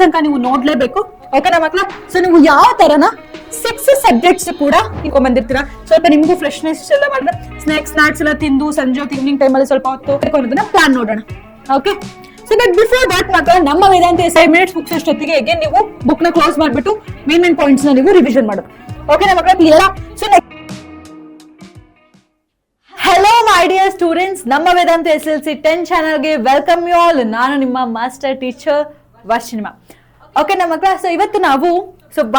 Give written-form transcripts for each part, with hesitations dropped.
ತನಕ ನೀವು ನೋಡ್ಲೇಬೇಕು. ಓಕೆನಾ ಮಕ್ಕಳ? ಸೊ ನೀವು ಯಾವ ತರನ 6 ಸಬ್ಜೆಕ್ಟ್ಸ್ ಕೂಡ ಬಂದಿರ್ತೀರಾ. ಸ್ವಲ್ಪ ನಿಮ್ಗೂ ಫ್ರೆಶ್ನೆಸ್ ಎಲ್ಲ ಮಾಡಿದ್ರೆ ಸ್ನಾಕ್ಸ್ ಎಲ್ಲ ತಿಂದು ಸಂಜೆ ಈವ್ನಿಂಗ್ ಟೈಮಲ್ಲಿ ಸ್ವಲ್ಪ ಹೊತ್ತು ಪ್ಲಾನ್ ನೋಡೋಣ. Okay, so but before that ಮಕ್ಕಳ ನಮ್ಮ ವೇದಾಂತ 5 ಮಿನಿಟ್ಸ್ ಬುಕ್ಸ್ ಅಷ್ಟೊತ್ತಿಗೆ ಹೇಗೆ ನೀವು ಬುಕ್ ನ ಕ್ಲೋಸ್ ಮಾಡ್ಬಿಟ್ಟು ಮೇನ್ ಪಾಯಿಂಟ್ಸ್ ನ ನೀವು ರಿವಿಷನ್ ಮಾಡೋದು. ಓಕೆನಾ ಮಕ್ಕಳ? ಕ್ಲಿಯರಾ? So hello my dear students, ನಮ್ಮ ವೇದಾಂತ SLC 10 ಚಾನಲ್ಗೆ ವೆಲ್ಕಮ್ ಯು ಆಲ್. ನಾನು ನಿಮ್ಮ ಮಾಸ್ಟರ್ ಟೀಚರ್ ವರ್ಷಿಣಿ. ಓಕೆನಾ ಮಕ್ಕಳ? ಸೊ ಇವತ್ತು ನಾವು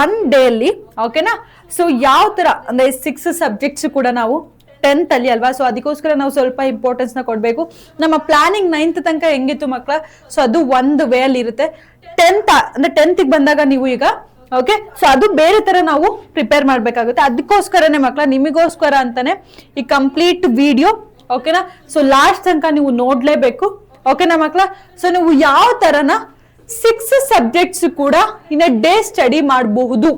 ಒನ್ ಡೇ ಅಲ್ಲಿ ಓಕೆನಾ, ಸೊ ಯಾವ ತರ ಅಂದ್ರೆ 6 ಸಬ್ಜೆಕ್ಟ್ಸ್ ಕೂಡ ನಾವು 10th ಅಲ್ಲಿ ಅಲ್ವಾ, ಸೊ ಅದಕ್ಕೋಸ್ಕರ ನಾವು ಸ್ವಲ್ಪ ಇಂಪಾರ್ಟೆನ್ಸ್ ನ ಕೊಡ್ಬೇಕು. ನಮ್ಮ ಪ್ಲಾನಿಂಗ್ 9th ತನಕ ಹೆಂಗಿತ್ತು ಮಕ್ಕಳ, ಸೊ ಅದು ಒಂದು ವೇ ಅಲ್ಲಿ ಇರುತ್ತೆ. 10th ಬಂದಾಗ ನೀವು ಈಗ ಓಕೆ, ಸೊ ಅದು ಬೇರೆ ತರ ನಾವು ಪ್ರಿಪೇರ್ ಮಾಡ್ಬೇಕಾಗುತ್ತೆ. ಅದಕ್ಕೋಸ್ಕರನೇ ಮಕ್ಕಳ, ನಿಮಗೋಸ್ಕರ ಅಂತಾನೆ ಈ ಕಂಪ್ಲೀಟ್ ವಿಡಿಯೋ. ಓಕೆನಾ? ಸೊ ಲಾಸ್ಟ್ ತನಕ ನೀವು ನೋಡ್ಲೇಬೇಕು. ಓಕೆನಾ ಮಕ್ಕಳ? ಸೊ ನೀವು ಯಾವ ತರನ 6 ಸಬ್ಜೆಕ್ಟ್ಸ್ ಕೂಡ ಇನ್ ಅ ಡೇ ಸ್ಟಡಿ ಮಾಡಬಹುದು.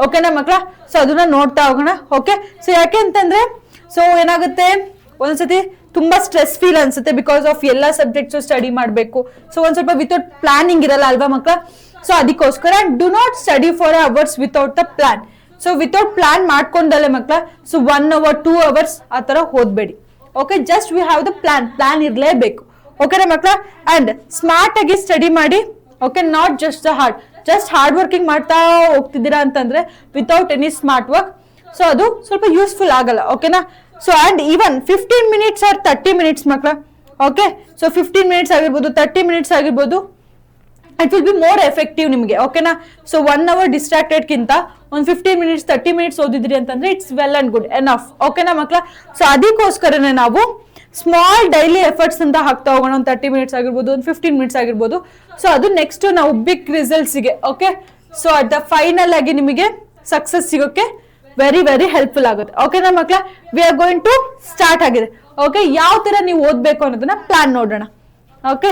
ಓಕೆನಾ ಮಕ್ಕಳ? ಸೊ ಅದನ್ನ ನೋಡ್ತಾ ಹೋಗೋಣ. ಓಕೆ, ಸೊ ಯಾಕೆ ಅಂತಂದ್ರೆ ಸೊ ಏನಾಗುತ್ತೆ, ಒಂದ್ಸತಿ ತುಂಬಾ ಸ್ಟ್ರೆಸ್ ಫೀಲ್ ಅನ್ಸುತ್ತೆ ಬಿಕಾಸ್ ಆಫ್ ಎಲ್ಲಾ ಸಬ್ಜೆಕ್ಟ್ಸ್ ಸ್ಟಡಿ ಮಾಡಬೇಕು. ಸೊ ಒಂದ್ ಸ್ವಲ್ಪ ವಿತೌಟ್ ಪ್ಲಾನಿಂಗ್ ಇರಲ್ಲ ಅಲ್ವಾ ಮಕ್ಕಳ? ಸೊ ಅದಕ್ಕೋಸ್ಕರ do not study for hours without the plan. So without plan ಮಾಡ್ಕೊಂಡಲ್ಲೇ ಮಕ್ಕಳ, ಸೊ 1 hour 2 hours ಆ ತರ ಓದ್ಬೇಡಿ. Okay, just we have the plan ಇರ್ಲೇಬೇಕು. ಓಕೆನಾ ಮಕ್ಕಳ? ಅಂಡ್ ಸ್ಮಾರ್ಟ್ ಆಗಿ ಸ್ಟಡಿ ಮಾಡಿ. Okay, not just just hard working ಮಾಡ್ತಾ ಹೋಗ್ತಿದ್ದೀರಾ ಅಂತಂದ್ರೆ without any smart work, so ಅದು ಸ್ವಲ್ಪ ಯೂಸ್ಫುಲ್ ಆಗಲ್ಲ. ಓಕೆನಾ? So and even 15 minutes or 30 minutes ಮಕ್ಕಳ. ಓಕೆ, ಸೊ 15 minutes ಆಗಿರ್ಬೋದು, 30 minutes ಆಗಿರ್ಬೋದು, it will be more effective ನಿಮಗೆ. ಓಕೆನಾ? ಸೊ 1 hour ಡಿಸ್ಟ್ರಾಕ್ಟೆಡ್ ಕಿಂತ ಒಂದು 15 minutes 30 minutes ಓದಿದ್ರಿ ಅಂತಂದ್ರೆ it's well and good enough. ಓಕೆನಾ ಮಕ್ಕಳ? ಸೊ ಅದಕ್ಕೋಸ್ಕರನೇ ನಾವು ಸ್ಮಾಲ್ ಡೈಲಿ ಎಫರ್ಟ್ಸ್ ಅಂತ ಹಾಕ್ತಾ ಹೋಗೋಣ. ಒಂದು 30 minutes ಆಗಿರ್ಬೋದು, ಒಂದು 15 minutes ಆಗಿರ್ಬೋದು. ಸೊ ಅದು ನೆಕ್ಸ್ಟ್ ನಾವು ಬಿಗ್ ರಿಸಲ್ಟ್ಸ್ಗೆ okay, so at the final ಆಗಿ ನಿಮಗೆ ಸಕ್ಸಸ್ ಸಿಗೋಕೆ ವೆರಿ ವೆರಿ ಹೆಲ್ಪ್ಫುಲ್ ಆಗುತ್ತೆ. ಓಕೆನಾ ಮಕ್ಕಳ? We are going to start ಆಗಿದೆ. ಓಕೆ, ಯಾವ ತರ ನೀವು ಓದ್ಬೇಕು ಅನ್ನೋದನ್ನ ಪ್ಲಾನ್ ನೋಡೋಣ. Okay,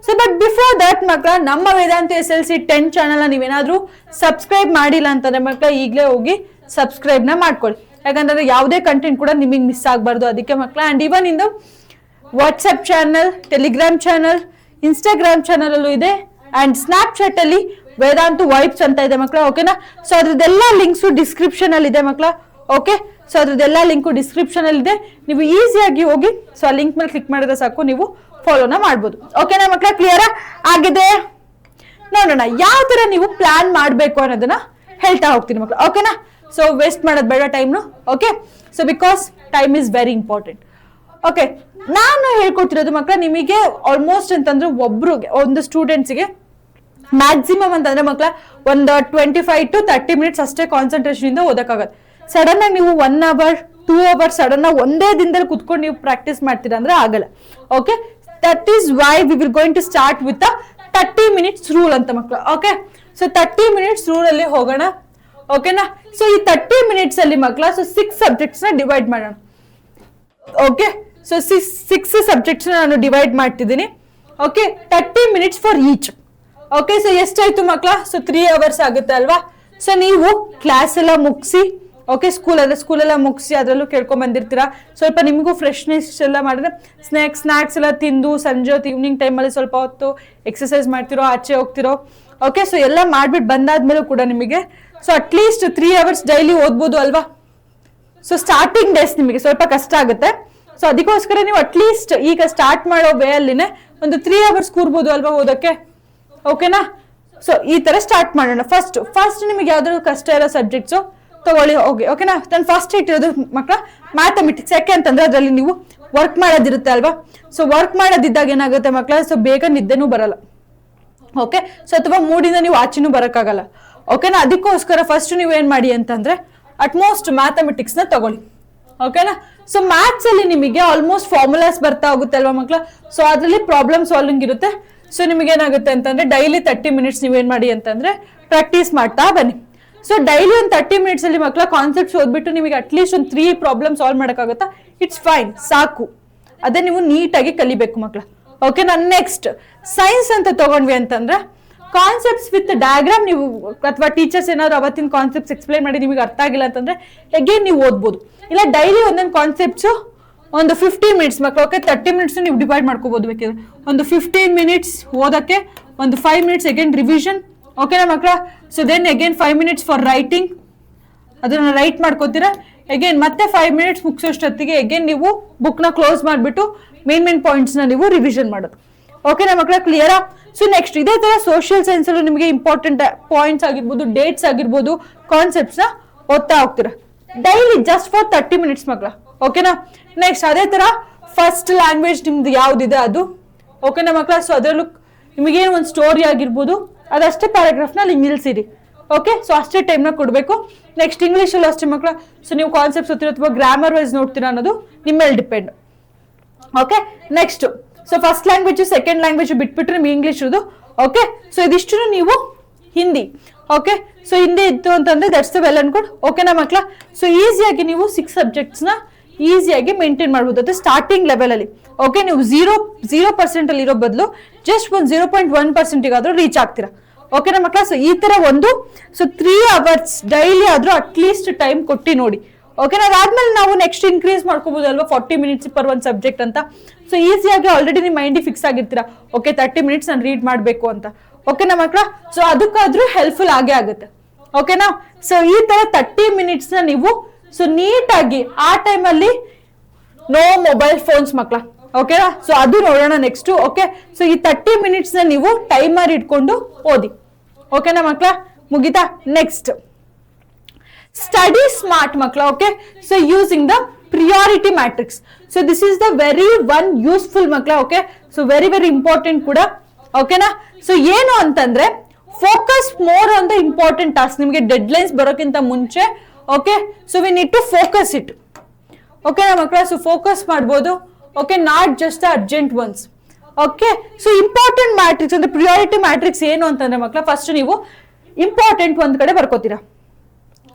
so but before that ಮಕ್ಕಳ, ನಮ್ಮ ವೇದಾಂತ SLC 10 ಚಾನಲ್ ನೀವೇನಾದ್ರೂ ಸಬ್ಸ್ಕ್ರೈಬ್ ಮಾಡಿಲ್ಲ ಅಂತಂದ್ರೆ ಮಕ್ಕಳ ಈಗಲೇ ಹೋಗಿ ಸಬ್ಸ್ಕ್ರೈಬ್ ನ ಮಾಡ್ಕೊಳ್ಳಿ. ಯಾಕಂದ್ರೆ ಯಾವುದೇ ಕಂಟೆಂಟ್ ಕೂಡ ನಿಮಗೆ ಮಿಸ್ ಆಗಬಾರ್ದು. ಅದಕ್ಕೆ ಮಕ್ಕಳ, ಅಂಡ್ ಇವನ್ ಇಂದು WhatsApp channel, Telegram channel, Instagram channel ಅಲ್ಲೂ ಇದೆ, ಅಂಡ್ ಸ್ನ್ಯಾಪ್ಚಾಟ್ ಅಲ್ಲಿ ವೇದಾಂತ ವೈಬ್ಸ್ ಅಂತ ಇದೆ ಮಕ್ಕಳ. ಓಕೆನಾ? ಸೊ ಅದ್ರದ್ದೆಲ್ಲ ಲಿಂಕ್ಸ್ ಡಿಸ್ಕ್ರಿಪ್ಷನ್ ಅಲ್ಲಿ ಇದೆ ಮಕ್ಕಳ. ಓಕೆ, ಸೊ ಅದ್ರದ್ದೆಲ್ಲ ಲಿಂಕು ಡಿಸ್ಕ್ರಿಪ್ಷನ್ ಅಲ್ಲಿ ಇದೆ. ನೀವು ಈಸಿಯಾಗಿ ಹೋಗಿ ಸೊ ಆ ಲಿಂಕ್ ಮೇಲೆ ಕ್ಲಿಕ್ ಮಾಡಿದ್ರೆ ಸಾಕು, ನೀವು ಫಾಲೋನ ಮಾಡ್ಬೋದು. ಓಕೆನಾ ಮಕ್ಕಳ? ಕ್ಲಿಯರ್ ಆಗಿದೆ? ನೋಡೋಣ ಯಾವ ತರ ನೀವು ಪ್ಲಾನ್ ಮಾಡ್ಬೇಕು ಅನ್ನೋದನ್ನ ಹೇಳ್ತಾ ಹೋಗ್ತೀನಿ ಮಕ್ಕಳ. ಓಕೆನಾ? ಸೊ ವೇಸ್ಟ್ ಮಾಡೋದು ಬೇಡ ಟೈಮ್ನು. Okay, so because time is very important. Okay, ನಾನು ಹೇಳ್ಕೊಡ್ತಿರೋದು ಮಕ್ಕಳ ನಿಮಗೆ ಆಲ್ಮೋಸ್ಟ್ ಅಂತಂದ್ರೆ ಒಬ್ರಿಗೆ ಒಂದು ಸ್ಟೂಡೆಂಟ್ಸ್ಗೆ ಮ್ಯಾಕ್ಸಿಮಮ್ ಅಂತಂದ್ರೆ ಮಕ್ಕಳ ಒಂದು 25 to 30 minutes ಅಷ್ಟೇ ಕಾನ್ಸಂಟ್ರೇಷನ್ ಇಂದ ಓದಕ್ಕಾಗತ್ತೆ. ಸಡನ್ ಆಗಿ ನೀವು 1 hour 2 hours ಸಡನ್ ಆಗಿ ಒಂದೇ ದಿನದಲ್ಲಿ ಕುತ್ಕೊಂಡು ನೀವು ಪ್ರಾಕ್ಟೀಸ್ ಮಾಡ್ತೀರಾ ಅಂದ್ರೆ ಆಗಲ್ಲ. Okay, that is why we will going to start with 30 minutes rule ಅಂತ ಮಕ್ಕಳು. ಓಕೆ, ಸೊ 30 minutes ರೂಲ್ ಅಲ್ಲಿ ಹೋಗೋಣ. ಓಕೆನಾ? ಸೊ ಈ 30 minutes ಅಲ್ಲಿ ಮಕ್ಕಳ ಸೊ 6 ಸಬ್ಜೆಕ್ಟ್ಸ್ ನ ಡಿವೈಡ್ ಮಾಡೋಣ. ಓಕೆ, ಸೊ 6 ಸಬ್ಜೆಕ್ಟ್ಸ್ ನಾನು ಡಿವೈಡ್ ಮಾಡ್ತಿದ್ದೀನಿ. Okay, 30 minutes for each. Okay, so ಎಷ್ಟಾಯ್ತು ಮಕ್ಕಳ? ಸೊ 3 hours ಆಗುತ್ತೆ ಅಲ್ವಾ? ಸೊ ನೀವು ಕ್ಲಾಸ್ ಎಲ್ಲ ಮುಗಿಸಿ, ಓಕೆ, ಸ್ಕೂಲೆಲ್ಲ ಮುಗಿಸಿ ಅದರಲ್ಲೂ ಕೇಳ್ಕೊಂಡ್ ಬಂದಿರ್ತೀರಾ. ಸ್ವಲ್ಪ ನಿಮಗೂ ಫ್ರೆಶ್ನೆಸ್ ಎಲ್ಲ ಮಾಡಿದ್ರೆ ಸ್ನಾಕ್ಸ್ ಎಲ್ಲ ತಿಂದು ಸಂಜೆ ಈವ್ನಿಂಗ್ ಟೈಮಲ್ಲಿ ಸ್ವಲ್ಪ ಹೊತ್ತು ಎಕ್ಸರ್ಸೈಸ್ ಮಾಡ್ತಿರೋ, ಆಚೆ ಹೋಗ್ತಿರೋ. ಓಕೆ, ಸೊ ಎಲ್ಲ ಮಾಡ್ಬಿಟ್ಟು ಬಂದಾದ್ಮೇಲೂ ಕೂಡ ನಿಮಗೆ ಸೊ ಅಟ್ಲೀಸ್ಟ್ 3 hours ಡೈಲಿ ಓದ್ಬೋದು ಅಲ್ವಾ? ಸೊ ಸ್ಟಾರ್ಟಿಂಗ್ ಡೇಸ್ ನಿಮಗೆ ಸ್ವಲ್ಪ ಕಷ್ಟ ಆಗುತ್ತೆ. ಸೊ ಅದಕ್ಕೋಸ್ಕರ ನೀವು ಅಟ್ಲೀಸ್ಟ್ ಈಗ ಸ್ಟಾರ್ಟ್ ಮಾಡೋ ವೇ ಅಲ್ಲಿನೇ ಒಂದು 3 hours ಕೂರ್ಬೋದು ಅಲ್ವಾ ಓದಕ್ಕೆ. ಓಕೆನಾ? ಸೊ ಈ ತರ ಸ್ಟಾರ್ಟ್ ಮಾಡೋಣ. ಫಸ್ಟ್ ನಿಮಗೆ ಯಾವ್ದಾದ್ರು ಕಷ್ಟ ಇರೋ ಸಬ್ಜೆಕ್ಟ್ಸು ತಗೊಳ್ಳಿ. ಓಕೆನಾ? ನಾನು ಫಸ್ಟ್ ಇಟ್ಟಿರೋದು ಮಕ್ಕಳ ಮ್ಯಾಥಮೆಟಿಕ್ಸ್. ಯಾಕೆ ಅಂತಂದ್ರೆ ಅದರಲ್ಲಿ ನೀವು ವರ್ಕ್ ಮಾಡೋದಿರುತ್ತೆ ಅಲ್ವಾ? ಸೊ ವರ್ಕ್ ಮಾಡೋದಿದ್ದಾಗ ಏನಾಗುತ್ತೆ ಮಕ್ಕಳ, ಸೊ ಬೇಗ ನಿದ್ದೆನೂ ಬರಲ್ಲ. ಓಕೆ, ಸೊ ಅಥವಾ ಮೂಡಿಂದ ನೀವು ಆಚೆನೂ ಬರೋಕ್ಕಾಗಲ್ಲ. ಓಕೆನಾ? ಅದಕ್ಕೋಸ್ಕರ ಫಸ್ಟ್ ನೀವು ಏನ್ ಮಾಡಿ ಅಂತಂದ್ರೆ ಅಟ್ಮೋಸ್ಟ್ ಮ್ಯಾಥಮೆಟಿಕ್ಸ್ ನ ತಗೊಳ್ಳಿ. ಓಕೆನಾ? ಸೊ ಮ್ಯಾಥ್ಸ್ ಅಲ್ಲಿ ನಿಮಗೆ ಆಲ್ಮೋಸ್ಟ್ ಫಾರ್ಮುಲಾಸ್ ಬರ್ತಾ ಹೋಗುತ್ತೆ ಅಲ್ವಾ ಮಕ್ಕಳ? ಸೊ ಅದ್ರಲ್ಲಿ ಪ್ರಾಬ್ಲಮ್ ಸಾಲ್ವಿಂಗ್ ಇರುತ್ತೆ. ಸೊ ನಿಮಗೆ ಏನಾಗುತ್ತೆ ಅಂತಂದ್ರೆ ಡೈಲಿ 30 minutes ನೀವೇನ್ ಮಾಡಿ ಅಂತಂದ್ರೆ ಪ್ರಾಕ್ಟೀಸ್ ಮಾಡ್ತಾ ಬನ್ನಿ. ಸೊ ಡೈಲಿ ಒಂದು 30 minutes ಅಲ್ಲಿ ಮಕ್ಕಳ ಕಾನ್ಸೆಪ್ಟ್ಸ್ ಓದ್ಬಿಟ್ಟು ನಿಮಗೆ ಅಟ್ಲೀಸ್ಟ್ ಒಂದು 3 ಪ್ರಾಬ್ಲಮ್ ಸಾಲ್ವ್ ಮಾಡೋಕ್ಕಾಗುತ್ತಾ? ಇಟ್ಸ್ ಫೈನ್, ಸಾಕು. ಅದೇ ನೀವು ನೀಟಾಗಿ ಕಲಿಬೇಕು ಮಕ್ಕಳ. ಓಕೆ, ನಾನು ನೆಕ್ಸ್ಟ್ ಸೈನ್ಸ್ ಅಂತ ತಗೊಂಡ್ವಿ ಅಂತಂದ್ರೆ ಕಾನ್ಸೆಪ್ಟ್ಸ್ ವಿತ್ ಡಯಾಗ್ರಾಮ್ ನೀವು ಅಥವಾ ಟೀಚರ್ಸ್ ಏನಾದ್ರು ಅವತ್ತಿನ ಕಾನ್ಸೆಪ್ಟ್ಸ್ ಎಕ್ಸ್ಪ್ಲೈನ್ ಮಾಡಿ ನಿಮಗೆ ಅರ್ಥ ಆಗಿಲ್ಲ ಅಂತಂದ್ರೆ ಅಗೇನ್ ನೀವು ಓದ್ಬೋದು. ಇಲ್ಲ ಡೈಲಿ ಒಂದೊಂದು ಕಾನ್ಸೆಪ್ಟ್ಸ್ ಒಂದು 15 minutes ಮಕ್ಕಳು. ಓಕೆ, 30 minutes ನೀವು ಡಿವೈಡ್ ಮಾಡ್ಕೋಬಹುದು ಬೇಕಿದ್ರೆ. ಒಂದು 15 minutes ಓದಕ್ಕೆ, ಒಂದು 5 minutes ಅಗೇನ್ ರಿವಿಷನ್. ಓಕೆನಾ ಮಕ್ಕಳ? So then again 5 minutes for writing, ಅದನ್ನ ರೈಟ್ ಮಾಡ್ಕೋತೀರಾ. ಅಗೇನ್ ಮತ್ತೆ 5 minutes ಮುಗಿಸೋಷ್ಟೊತ್ತಿಗೆ ಅಗೇನ್ ನೀವು ಬುಕ್ನ ಕ್ಲೋಸ್ ಮಾಡಿಬಿಟ್ಟು ಮೇನ್ ಪಾಯಿಂಟ್ಸ್ನ ನೀವು ರಿವಿಷನ್ ಮಾಡೋದು. ಓಕೆನಾ ಮಕ್ಕಳ? ಕ್ಲಿಯರಾ? ಸೊ ನೆಕ್ಸ್ಟ್ ಇದೇ ತರ ಸೋಷಿಯಲ್ ಸೈನ್ಸ್ ಅಲ್ಲೂ ನಿಮಗೆ ಇಂಪಾರ್ಟೆಂಟ್ ಪಾಯಿಂಟ್ಸ್ ಆಗಿರ್ಬೋದು, ಡೇಟ್ಸ್ ಆಗಿರ್ಬೋದು, ಕಾನ್ಸೆಪ್ಟ್ಸ್ನ ಓದ್ತಾ ಹೋಗ್ತೀರಾ ಡೈಲಿ ಜಸ್ಟ್ ಫಾರ್ 30 minutes ಮಕ್ಕಳ. ಓಕೆನಾ? ನೆಕ್ಸ್ಟ್ ಅದೇ ತರ ಫಸ್ಟ್ ಲ್ಯಾಂಗ್ವೇಜ್ ನಿಮ್ದು ಯಾವ್ದಿದೆ ಅದು. ಓಕೆನಾ ಮಕ್ಕಳ? ಸೊ ಅದರಲ್ಲೂ ನಿಮಗೇನು ಒಂದು ಸ್ಟೋರಿ ಆಗಿರ್ಬೋದು ಅದಷ್ಟೇ ಪ್ಯಾರಾಗ್ರಾಫ್ನ ಅಲ್ಲಿ ನಿಲ್ಸಿರಿ. ಓಕೆ, ಸೊ ಅಷ್ಟೇ ಟೈಮ್ನ ಕೊಡಬೇಕು. ನೆಕ್ಸ್ಟ್ ಇಂಗ್ಲೀಷಲ್ಲೂ ಅಷ್ಟೇ ಮಕ್ಕಳ. ಸೊ ನೀವು ಕಾನ್ಸೆಪ್ಟ್ಸ್ ಓದ್ತೀರಾ ಅಥವಾ ಗ್ರಾಮರ್ ವೈಸ್ ನೋಡ್ತೀರಾ ಅನ್ನೋದು ನಿಮ್ಮ ಮೇಲೆ depend. Okay, next so first language second language ಬಿಟ್ಬಿಟ್ರೆ ನಿಮ್ಗೆ ಇಂಗ್ಲೀಷ್ ಇರೋದು. ಓಕೆ, ಸೊ ಇದಿಷ್ಟು ನೀವು ಹಿಂದಿ. ಓಕೆ, ಸೊ ಹಿಂದಿ ಇತ್ತು ಅಂತಂದ್ರೆ that's the well and good. ಓಕೆನಾ ಮಕ್ಕಳ? ಸೊ ಈಸಿಯಾಗಿ ನೀವು 6 subjectsನ ಈಸಿಯಾಗಿ ಮೇಂಟೈನ್ ಮಾಡ್ಬೋದು ಅದು ಸ್ಟಾರ್ಟಿಂಗ್ ಲೆವೆಲ್ ಅಲ್ಲಿ. ಓಕೆ, ನೀವು 0% ಅಲ್ಲಿ ಇರೋ ಬದಲು ಜಸ್ಟ್ ಒಂದು 0.1% ಆದ್ರೂ ರೀಚ್ ಆಗ್ತೀರಾ. ಓಕೆನಾ ಮಕ್ಕಳ? ಸೊ ಈ ತರ ಒಂದು 3 hours ಡೈಲಿ ಆದ್ರೂ ಅಟ್ಲೀಸ್ಟ್ ಟೈಮ್ ಕೊಟ್ಟು ನೋಡಿ. ಓಕೆನಾ? ಅದಾದ್ಮೇಲೆ ನಾವು ನೆಕ್ಸ್ಟ್ ಇನ್ಕ್ರೀಸ್ ಮಾಡ್ಕೋಬಹುದಲ್ವಾ 40 minutes ಪರ್ ಒಂದು ಸಬ್ಜೆಕ್ಟ್ ಅಂತ. ಸೊ ಈಸಿಯಾಗಿ ಆಲ್ರೆಡಿ ನಿಮ್ಮ ಮೈಂಡಿಗೆ ಫಿಕ್ಸ್ ಆಗಿರ್ತೀರಾ, ಓಕೆ 30 minutes ನಾನು ರೀಡ್ ಮಾಡಬೇಕು ಅಂತ. ಓಕೆನಾ ಮಕ್ಕಳ? ಸೊ ಅದಕ್ಕಾದ್ರೂ ಹೆಲ್ಪ್ಫುಲ್ ಆಗೇ ಆಗುತ್ತೆ. ಓಕೆನಾ? ಸೊ ಈ ತರ 30 minutesನ ನೀವು ಸೊ ನೀಟಾಗಿ ಆ ಟೈಮಲ್ಲಿ ನೋ ಮೊಬೈಲ್ ಫೋನ್ಸ್ ಮಕ್ಕಳ. ಓಕೆನಾ? ಸೊ ಅದು ನೋಡೋಣ ನೆಕ್ಸ್ಟ್. ಓಕೆ, ಸೊ ಈ 30 minutesನ ನೀವು ಟೈಮರ್ ಇಟ್ಕೊಂಡು ಓದಿ. ಓಕೆನಾ ಮಕ್ಕಳ? ಮುಗಿತಾ? ನೆಕ್ಸ್ಟ್ ಸ್ಟಡಿ ಸ್ಮಾರ್ಟ್ ಮಕ್ಕಳ. Okay, so using the priority matrix. So this is the very one useful ಮಕ್ಕಳ. ಓಕೆ, ಸೊ ವೆರಿ ಇಂಪಾರ್ಟೆಂಟ್ ಕೂಡ. ಓಕೆನಾ? ಸೊ ಏನು ಅಂತಂದ್ರೆ focus more on the important task. ನಿಮಗೆ ಡೆಡ್ ಲೈನ್ಸ್ ಬರೋಕ್ಕಿಂತ ಮುಂಚೆ okay, so we need to focus it. ಓಕೆನಾ ಮಕ್ಕಳ? ಸೊ ಫೋಕಸ್ ಮಾಡ್ಬೋದು. Okay, not just urgent ones. Okay, so important matrix ಅಂದ್ರೆ ಪ್ರಿಯಾರಿಟಿ ಮ್ಯಾಟ್ರಿಕ್ಸ್ ಏನು ಅಂತಂದ್ರೆ ಮಕ್ಕಳ ಫಸ್ಟ್ ನೀವು ಇಂಪಾರ್ಟೆಂಟ್ ಒಂದ್ ಕಡೆ ಬರ್ಕೋತೀರಾ.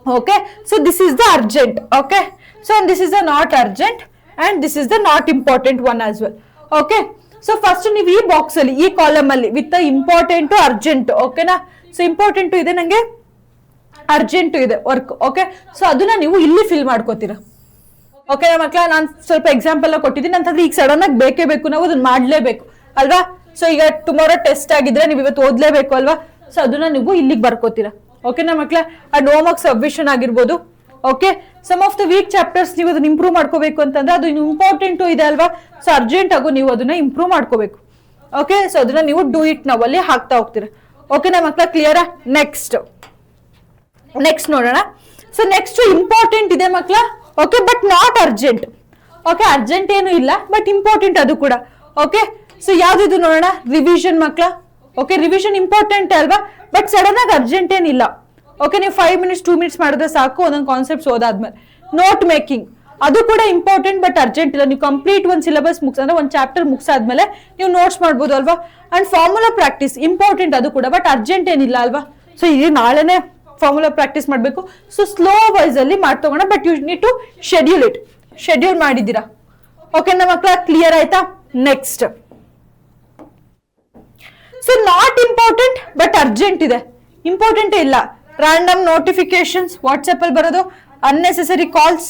Okay, so this is the urgent. Okay, so this is the not urgent and this is the not important one as well. Okay, so first ನೀವು ಈ ಬಾಕ್ಸ್ ಅಲ್ಲಿ ಈ ಕಾಲಮ್ ಅಲ್ಲಿ ವಿತ್ ಇಂಪಾರ್ಟೆಂಟ್ ಅರ್ಜೆಂಟ್. ಓಕೆನಾ? So important ಇದೆ ನಂಗೆ, urgent ಇದೆ work. Okay, so ಅದನ್ನ ನೀವು ಇಲ್ಲಿ ಫಿಲ್ ಮಾಡ್ಕೋತೀರಾ. ಓಕೆ ಮಕ್ಕಳ? ನಾನು ಸ್ವಲ್ಪ ಎಕ್ಸಾಂಪಲ್ ಕೊಟ್ಟಿದ್ದೀನಿ ಅಂತಂದ್ರೆ ಈಗ ಸಡನ್ ಆಗಿ ಬೇಕೇ ಬೇಕು, ನಾವು ಅದನ್ನ ಮಾಡ್ಲೇಬೇಕು ಅಲ್ವಾ. ಸೊ ಈಗ ಟುಮಾರೋ ಟೆಸ್ಟ್ ಆಗಿದ್ರೆ ನೀವು ಇವತ್ತು ಓದ್ಲೇಬೇಕು ಅಲ್ವಾ. ಸೊ ಅದನ್ನ ನೀವು ಇಲ್ಲಿಗೆ ಬರ್ಕೋತೀರಾ. ಓಕೆನಾ ಮಕ್ಕಳ? ಅಂಡ್ ಹೋಮ್ ವರ್ಕ್ ಸಬ್ಮಿಷನ್ ಆಗಿರ್ಬೋದು. Okay, some of the weak chapters ನೀವು ಅದನ್ನ ಇಂಪ್ರೂವ್ ಮಾಡ್ಕೋಬೇಕು ಅಂತಂದ್ರೆ ಅದು ಇಂಪಾರ್ಟೆಂಟ್ ಇದೆ ಅಲ್ವಾ. ಸೊ ಅರ್ಜೆಂಟ್ ಆಗು ನೀವು ಅದನ್ನ ಇಂಪ್ರೂವ್ ಮಾಡ್ಕೋಬೇಕು. ಓಕೆ, ಸೊ ಅದನ್ನ ನೀವು ಡೂ ಇಟ್ ನಾವು ಅಲ್ಲಿ ಹಾಕ್ತಾ ಹೋಗ್ತೀರಾ. ಓಕೆನಾ ಮಕ್ಕಳ? ಕ್ಲಿಯರಾ? ನೆಕ್ಸ್ಟ್ ನೋಡೋಣ. ಸೊ ನೆಕ್ಸ್ಟ್ ಇಂಪಾರ್ಟೆಂಟ್ ಇದೆ ಮಕ್ಕಳ. Okay, but not urgent. Okay, urgent ಏನು ಇಲ್ಲ ಬಟ್ ಇಂಪಾರ್ಟೆಂಟ್ ಅದು ಕೂಡ. ಓಕೆ, ಸೊ ಯಾವ್ದಿದು ನೋಡೋಣ. ರಿವಿಷನ್ ಮಕ್ಕಳ. ಓಕೆ, ರಿವಿಷನ್ ಇಂಪಾರ್ಟೆಂಟ್ ಅಲ್ವಾ ಬಟ್ ಸಡನ್ ಆಗಿ ಅರ್ಜೆಂಟ್ ಏನಿಲ್ಲ. ಓಕೆ, ನೀವು 5 minutes 2 minutes ಮಾಡಿದ್ರೆ ಸಾಕು ಒಂದೊಂದು ಕಾನ್ಸೆಪ್ಟ್ಸ್ ಓದಾದ್ಮೇಲೆ. ನೋಟ್ ಮೇಕಿಂಗ್ ಅದು ಕೂಡ ಇಂಪಾರ್ಟೆಂಟ್ ಬಟ್ ಅರ್ಜೆಂಟ್ ಇಲ್ಲ. ನೀವು ಕಂಪ್ಲೀಟ್ ಒಂದು ಸಿಲೆಬಸ್ ಅಂದ್ರೆ ಒಂದು ಚಾಪ್ಟರ್ ಮುಗಿಸಾದ್ಮೇಲೆ ನೀವು ನೋಟ್ಸ್ ಮಾಡ್ಬೋದು ಅಲ್ವಾ. ಅಂಡ್ ಫಾರ್ಮುಲಾ ಪ್ರಾಕ್ಟೀಸ್ ಇಂಪಾರ್ಟೆಂಟ್ ಅದು ಕೂಡ ಬಟ್ ಅರ್ಜೆಂಟ್ ಏನಿಲ್ಲ ಅಲ್ವಾ. ಸೊ ಈಗ ನಾಳೆನೆ ಫಾರ್ಮುಲಾ ಪ್ರಾಕ್ಟೀಸ್ ಮಾಡಬೇಕು. ಸೊ ಸ್ಲೋ ವೈಸ್ ಅಲ್ಲಿ ಮಾಡ್ತೋಗೋಣ but you need to schedule ಮಾಡಿದ್ದೀರಾ. ಓಕೆನಾ ಮಕ್ಕಳ? ಕ್ಲಿಯರ್ ಆಯ್ತಾ? Next so not important but urgent ಇದೆ, ಇಂಪಾರ್ಟೆಂಟ್ ಇಲ್ಲ. ರ್ಯಾಂಡಮ್ ನೋಟಿಫಿಕೇಶನ್ಸ್ ವಾಟ್ಸ್ಆಪ್ ಅಲ್ಲಿ ಬರೋದು, ಅನ್ನೆಸೆಸರಿ ಕಾಲ್ಸ್.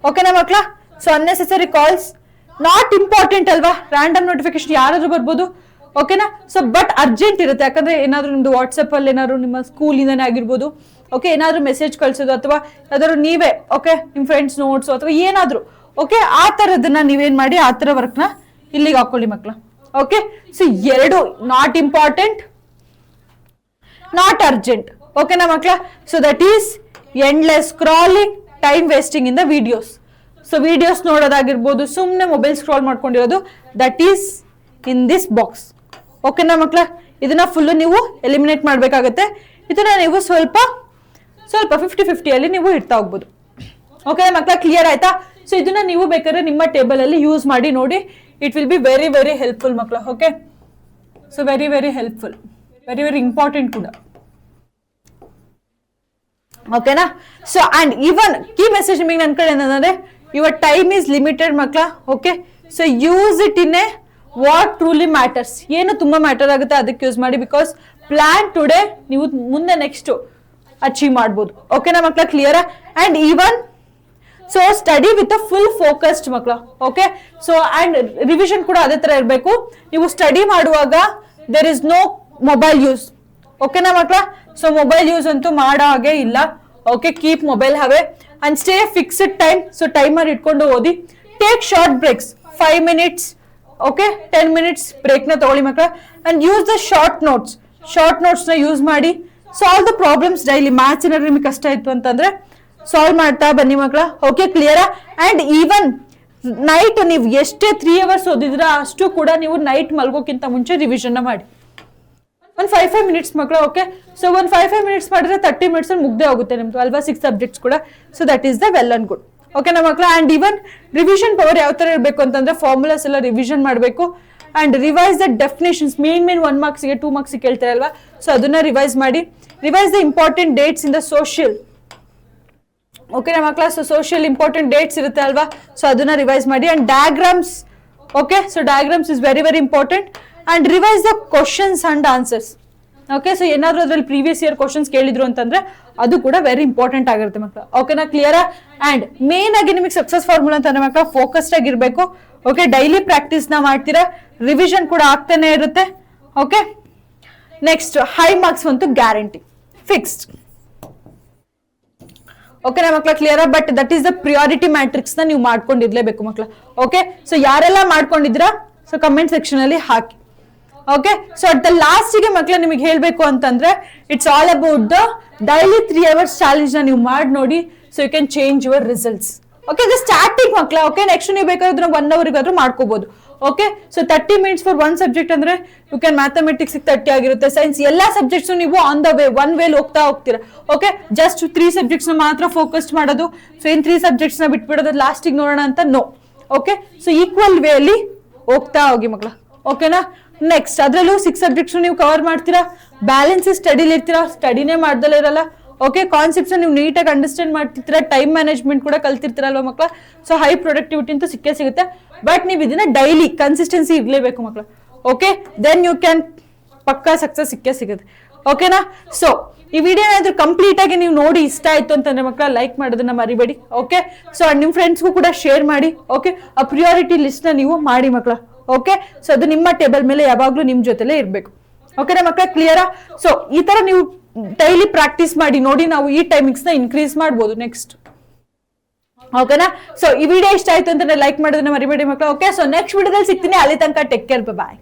ಓಕೆನಾ ಮಕ್ಕಳ? So unnecessary calls not important ಅಲ್ವಾ. ರ್ಯಾಂಡಮ್ ನೋಟಿಫಿಕೇಶನ್ ಯಾರಾದ್ರೂ ಬರ್ಬೋದು. ಓಕೆನಾ? ಸೊ ಬಟ್ ಅರ್ಜೆಂಟ್ ಇರುತ್ತೆ ಯಾಕಂದ್ರೆ ಏನಾದ್ರು ನಿಮ್ದು ವಾಟ್ಸ್ಆಪ್ ಅಲ್ಲಿ ಏನಾದ್ರು ನಿಮ್ಮ ಸ್ಕೂಲಿಂದಾನೇ ಆಗಿರ್ಬೋದು. ಓಕೆ, ಏನಾದ್ರು ಮೆಸೇಜ್ ಕಳ್ಸೋದು ಅಥವಾ ಯಾವ್ದಾದ್ರು ನೀವೇ ಓಕೆ ನಿಮ್ ಫ್ರೆಂಡ್ಸ್ ನೋಟ್ಸ್ ಅಥವಾ ಏನಾದ್ರು ಓಕೆ ಆ ತರದನ್ನ ನೀವೇನ್ ಮಾಡಿ ಆ ತರ ವರ್ಕ್ನ ಇಲ್ಲಿಗೆ ಹಾಕೊಳ್ಳಿ ಮಕ್ಕಳ. ಓಕೆ, ಸೊ ಎರಡು ನಾಟ್ ಇಂಪಾರ್ಟೆಂಟ್ ನಾಟ್ ಅರ್ಜೆಂಟ್. ಓಕೆನಾ ಮಕ್ಕಳ? So that is endless scrolling, time wasting in the videos. So videos ನೋಡೋದಾಗಿರ್ಬೋದು, ಸುಮ್ಮನೆ ಮೊಬೈಲ್ ಸ್ಕ್ರಾಲ್ ಮಾಡ್ಕೊಂಡಿರೋದು, that is in this box. ಓಕೆನಾ ಮಕ್ಕಳ? ಇದನ್ನ ಫುಲ್ಲು ನೀವು ಎಲಿಮಿನೇಟ್ ಮಾಡ್ಬೇಕಾಗತ್ತೆ. ಇದನ್ನ ನೀವು ಸ್ವಲ್ಪ 50-50 ಅಲ್ಲಿ ನೀವು ಇಡ್ತಾ ಹೋಗ್ಬೋದು. ಓಕೆ ಮಕ್ಕಳ? ಕ್ಲಿಯರ್ ಆಯ್ತಾ? ಸೊ ಇದನ್ನ ನೀವು ಬೇಕಾದ್ರೆ ನಿಮ್ಮ ಟೇಬಲ್ ಅಲ್ಲಿ ಯೂಸ್ ಮಾಡಿ ನೋಡಿ. It will be very helpful ಮಕ್ಕಳ. Okay, so very helpful, very important ಕೂಡ. ಓಕೆನಾ? So and even key message ನಿಮಗೆ ನನ್ನ ಕಡೆ ಏನಂದ್ರೆ ಯುವರ್ ಟೈಮ್ ಈಸ್ ಲಿಮಿಟೆಡ್ ಮಕ್ಕಳ. Okay, so use it in a what truly matters. ಏನು ತುಂಬಾ ಮ್ಯಾಟರ್ ಆಗುತ್ತೆ ಅದಕ್ಕೆ ಯೂಸ್ ಮಾಡಿ. ಬಿಕಾಸ್ ಪ್ಲಾನ್ ಟುಡೇ ನೀವು ಮುಂದೆ ನೆಕ್ಸ್ಟ್ ಅಚೀವ್ ಮಾಡ್ಬೋದು. ಓಕೆನಾ ಮಕ್ಕಳ? Clear? And even so study with a full focused ಮಕ್ಕಳ. ಓಕೆ, ಸೊ ಅಂಡ್ ರಿವಿಷನ್ ಕೂಡ ಅದೇ ತರ ಇರಬೇಕು. ನೀವು ಸ್ಟಡಿ ಮಾಡುವಾಗ there is no mobile use. ಓಕೆನಾ ಮಕ್ಕಳ? ಸೊ ಮೊಬೈಲ್ ಯೂಸ್ ಅಂತೂ ಮಾಡೋ ಹಾಗೆ ಇಲ್ಲ. Okay, keep mobile away and stay fixed time. So timer ಇಟ್ಕೊಂಡು ಓದಿ. Take short breaks, 5 minutes, okay 10 minutes break ನ ತಗೊಳ್ಳಿ ಮಕ್ಕಳ. And use the short notes ನ ಯೂಸ್ ಮಾಡಿ. Solve the problems daily. Maths ಏನಾದ್ರು ನಿಮಗೆ ಕಷ್ಟ ಇತ್ತು ಅಂತಂದ್ರೆ ಸಾಲ್ವ್ ಮಾಡ್ತಾ ಬನ್ನಿ ಮಕ್ಕಳ. ಓಕೆ, ಕ್ಲಿಯರಾ? ಅಂಡ್ ಈವನ್ ನೈಟ್ ನೀವು ಎಷ್ಟೇ 3 hours ಓದಿದ್ರ ಅಷ್ಟು ಕೂಡ ನೀವು ನೈಟ್ ಮಲ್ಗೋಕ್ಕಿಂತ ಮುಂಚೆ ರಿವಿಷನ್ ಮಾಡಿ. ಒಂದು 5 minutes ಮಕ್ಕಳ. ಓಕೆ, ಸೊ ಒಂದು 5 minutes ಮಾಡಿದ್ರೆ 30 minutes ಮುಗ್ದೇ ಹೋಗುತ್ತೆ ನಿಮ್ದು ಅಲ್ವಾ, 6 subjects ಕೂಡ. So that is the well and good. ಓಕೆನಾ ಮಕ್ಕಳ? ಅಂಡ್ ಈವನ್ ರಿವಿಷನ್ ಪವರ್ ಯಾವ ತರ ಇರಬೇಕು ಅಂತಂದ್ರೆ ಫಾರ್ಮುಲಾಸ್ ಎಲ್ಲ ರಿವಿಷನ್ ಮಾಡಬೇಕು. And revise the definitions. Main 1 marksಗೆ 2 marks ಕೇಳ್ತಾರಲ್ವಾ, ಸೊ ಅದನ್ನ ರಿವೈಸ್ ಮಾಡಿ. Revise the important dates in the social. ಓಕೆನಾ ಮಕ್ಕಳ? ಸೊ ಸೋಷಿಯಲ್ ಇಂಪಾರ್ಟೆಂಟ್ ಡೇಟ್ಸ್ ಇರುತ್ತೆ ಅಲ್ವಾ, ಸೊ ಅದನ್ನ ರಿವೈಸ್ ಮಾಡಿ. And diagrams. Okay, so diagrams is very very important. And revise the questions and answers. Okay, so ಏನಾದ್ರು ಅದ್ರಲ್ಲಿ previous year questions ಕೇಳಿದ್ರು ಅಂತಂದ್ರೆ ಅದು ಕೂಡ ವೆರಿ ಇಂಪಾರ್ಟೆಂಟ್ ಆಗಿರುತ್ತೆ ಮಕ್ಕಳ. ಓಕೆನಾ, ಕ್ಲಿಯರಾ? ಅಂಡ್ ಮೇನ್ ಆಗಿ ನಿಮಗೆ ಸಕ್ಸಸ್ ಫಾರ್ಮುಲಾ ಅಂತಂದ್ರೆ ಮಕ್ಕಳ ಫೋಕಸ್ಡ್ ಆಗಿರ್ಬೇಕು. ಓಕೆ, ಡೈಲಿ ಪ್ರಾಕ್ಟೀಸ್ ನ ಮಾಡ್ತೀರಾ, ರಿವಿಷನ್ ಕೂಡ ಆಗ್ತಾನೆ ಇರುತ್ತೆ. ಓಕೆ, ನೆಕ್ಸ್ಟ್ ಹೈ ಮಾರ್ಕ್ಸ್ ಅಂತೂ ಗ್ಯಾರಂಟಿ ಫಿಕ್ಸ್ಡ್. ಓಕೆನಾ ಮಕ್ಕಳ? ಕ್ಲಿಯರಾ? But that is the priority matrix ನ ನೀವು ಮಾಡ್ಕೊಂಡಿರ್ಲೇಬೇಕು ಮಕ್ಕಳ. ಓಕೆ, ಸೊ ಯಾರೆಲ್ಲ ಮಾಡ್ಕೊಂಡಿದ್ದೀರಾ ಸೊ ಕಮೆಂಟ್ ಸೆಕ್ಷನ್ ಅಲ್ಲಿ ಹಾಕಿ. ಓಕೆ, ಸೊ ಅಟ್ ದ ಲಾಸ್ಟಿಗೆ ಮಕ್ಕಳ ನಿಮಗೆ ಹೇಳ್ಬೇಕು ಅಂತಂದ್ರೆ it's all about the daily 3 hours challenge ನ ನೀವು ಮಾಡಿ ನೋಡಿ. So you can change your results. Okay, ಇದು ಸ್ಟಾರ್ಟಿಂಗ್ ಮಕ್ಕಳ. ಓಕೆ, ನೆಕ್ಸ್ಟ್ ನೀವು ಬೇಕಾದ್ರೆ 1 hour ಮಾಡ್ಕೋಬಹುದು. Okay, so 30 minutes for 1 subject ಅಂದ್ರೆ ಯು ಕ್ಯಾನ್ ಮ್ಯಾಥಮೆಟಿಕ್ಸ್ 30 ಆಗಿರುತ್ತೆ, ಸೈನ್ಸ್ ಎಲ್ಲಾ ಸಬ್ಜೆಕ್ಟ್ಸ್ ನೀವು ಆನ್ ದ ವೇ ಒನ್ ವೇಲ್ ಹೋಗ್ತಾ ಹೋಗ್ತೀರಾ. ಓಕೆ, ಜಸ್ಟ್ 3 subjects ನ ಮಾತ್ರ ಫೋಕಸ್ ಮಾಡೋದು. ಸೊ ಏನ್ 3 subjects ನ ಬಿಟ್ಬಿಡೋದು ಲಾಸ್ಟಿಗೆ ನೋಡೋಣ ಅಂತ no. Okay, so equal way ಅಲ್ಲಿ ಹೋಗ್ತಾ ಹೋಗಿ ಮಕ್ಕಳ. ಓಕೆನಾ? ನೆಕ್ಸ್ಟ್ ಅದರಲ್ಲೂ 6 subjects ನೀವು ಕವರ್ ಮಾಡ್ತೀರಾ. ಬ್ಯಾಲೆನ್ಸ್ ಸ್ಟಡಿಲಿ ಇರ್ತೀರಾ, ಸ್ಟಡಿನೇ ಮಾಡ್ದಲೇ ಇರಲ್ಲ. ಓಕೆ, ಕಾನ್ಸೆಪ್ಟ್ಸ್ ನೀವು ನೀಟಾಗಿ ಅಂಡರ್ಸ್ಟ್ಯಾಂಡ್ ಮಾಡ್ತಿರ್ತೀರಾ, ಟೈಮ್ ಮ್ಯಾನೇಜ್ಮೆಂಟ್ ಕೂಡ ಕಲ್ತಿರ್ತೀರಲ್ವಾ ಮಕ್ಕಳ. ಸೊ ಹೈ ಪ್ರೊಡಕ್ಟಿವಿಟಿ ಅಂತೂ ಸಿಕ್ಕೇ ಸಿಗುತ್ತೆ. ಬಟ್ ನೀವು ಇದನ್ನ ಡೈಲಿ ಕನ್ಸಿಸ್ಟೆನ್ಸಿ ಇರ್ಲೇಬೇಕು ಮಕ್ಕಳು. ಓಕೆ, ದೆನ್ ಯು ಕ್ಯಾನ್ ಪಕ್ಕಾ ಸಕ್ಸಸ್ ಸಿಕ್ಕೇ ಸಿಗುತ್ತೆ. ಓಕೆನಾ? ಸೊ ಈ ವಿಡಿಯೋ ಏನಾದ್ರೂ ಕಂಪ್ಲೀಟ್ ಆಗಿ ನೀವು ನೋಡಿ ಇಷ್ಟ ಆಯ್ತು ಅಂತಂದ್ರೆ ಮಕ್ಕಳ ಲೈಕ್ ಮಾಡೋದನ್ನ ಮರಿಬೇಡಿ. ಓಕೆ, ಸೊ ನಿಮ್ ಫ್ರೆಂಡ್ಸ್ಗೂ ಕೂಡ ಶೇರ್ ಮಾಡಿ. ಓಕೆ, ಆ ಪ್ರಿಯಾರಿಟಿ ಲಿಸ್ಟ್ ನ ನೀವು ಮಾಡಿ ಮಕ್ಕಳ. ಓಕೆ, ಸೊ ಅದು ನಿಮ್ಮ ಟೇಬಲ್ ಮೇಲೆ ಯಾವಾಗ್ಲೂ ನಿಮ್ ಜೊತೆಲೇ ಇರ್ಬೇಕು. ಓಕೆನಾ ಮಕ್ಕಳ? ಕ್ಲಿಯರಾ? ಸೊ ಈ ತರ ನೀವು ಡೈಲಿ ಪ್ರಾಕ್ಟೀಸ್ ಮಾಡಿ ನೋಡಿ, ನಾವು ಈ ಟೈಮಿಂಗ್ಸ್ ನ ಇನ್ಕ್ರೀಸ್ ಮಾಡ್ಬೋದು ನೆಕ್ಸ್ಟ್. ಓಕೆನಾ? ಸೊ ಈ ವಿಡಿಯೋ ಇಷ್ಟ ಆಯ್ತು ಅಂತಂದ್ರೆ ಲೈಕ್ ಮಾಡೋದನ್ನ ಮರಿಬೇಡಿ ಮಕ್ಕಳ. ಓಕೆ, ಸೊ ನೆಕ್ಸ್ಟ್ ವಿಡಿಯೋದಲ್ಲಿ ಸಿಗ್ತೀನಿ. ಅಲ್ಲಿ ತನಕ ಟೇಕ್ ಕೇರ್, ಬಾಯ್.